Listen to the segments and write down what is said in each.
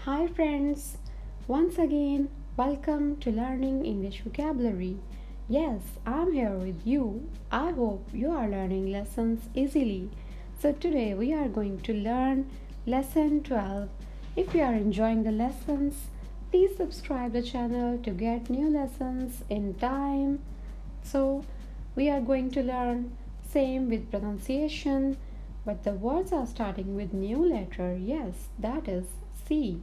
Hi friends, once again, welcome to Learning English Vocabulary. Yes, I'm here with you. I hope you are learning lessons easily. So today we are going to learn lesson 12. If you are enjoying the lessons, please subscribe the channel to get new lessons in time. So we are going to learn same with pronunciation, but the words are starting with new letter. Yes, that is C.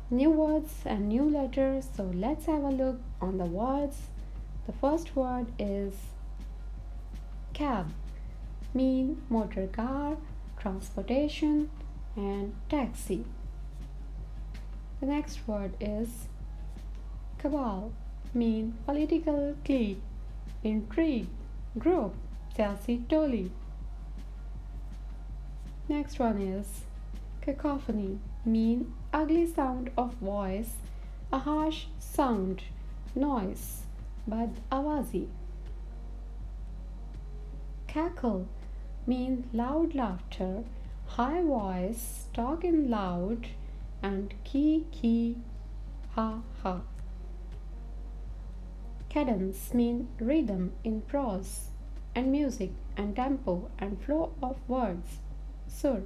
New words and new letters. So let's have a look on the words. The first word is cab, mean motor car, transportation, and taxi. The next word is cabal, mean political clique, intrigue, group, siyasi toli. Next one is cacophony, mean ugly sound of voice, a harsh sound, noise, bad awazi. Cackle, mean loud laughter, high voice, talking loud, and ki, ha, ha. Cadence, mean rhythm in prose, and music, and tempo, and flow of words, sur.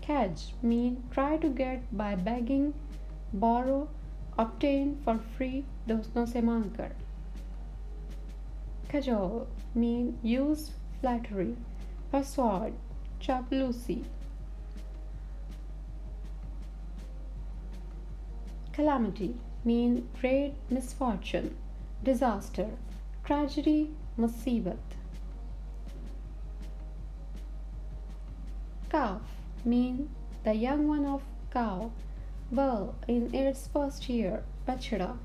Cadge, mean try to get by begging, borrow, obtain for free, दोस्तों से मांग कर. Cajole, mean use flattery, persuade, chaploosi. Calamity, mean great misfortune, disaster, tragedy, musibat. Calf, mean the young one of cow, bull in its first year, bachada.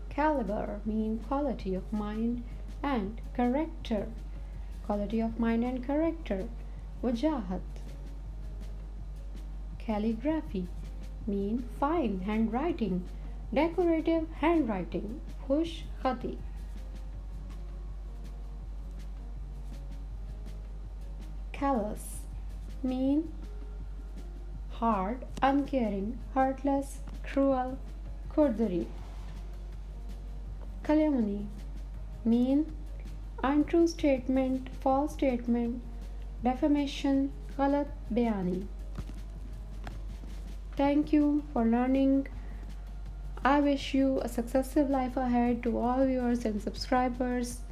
Caliber, mean quality of mind and character, quality of mind and character, wajahat. Calligraphy, mean fine handwriting, decorative handwriting, khush khati. Callous, mean hard, uncaring, heartless, cruel, khurdri. Calumny, mean untrue statement, false statement, defamation, galat bayani. Thank you for learning. I wish you a successful life ahead to all viewers and subscribers.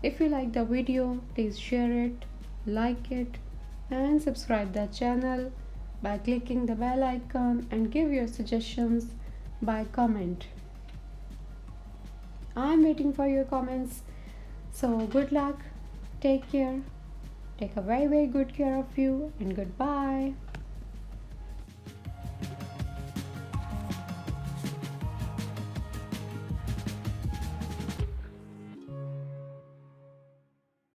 If you like the video, please share it, like it, and subscribe the channel by clicking the bell icon and give your suggestions by comment. I'm waiting for your comments. So good luck, take care, take a very good care of you, and goodbye.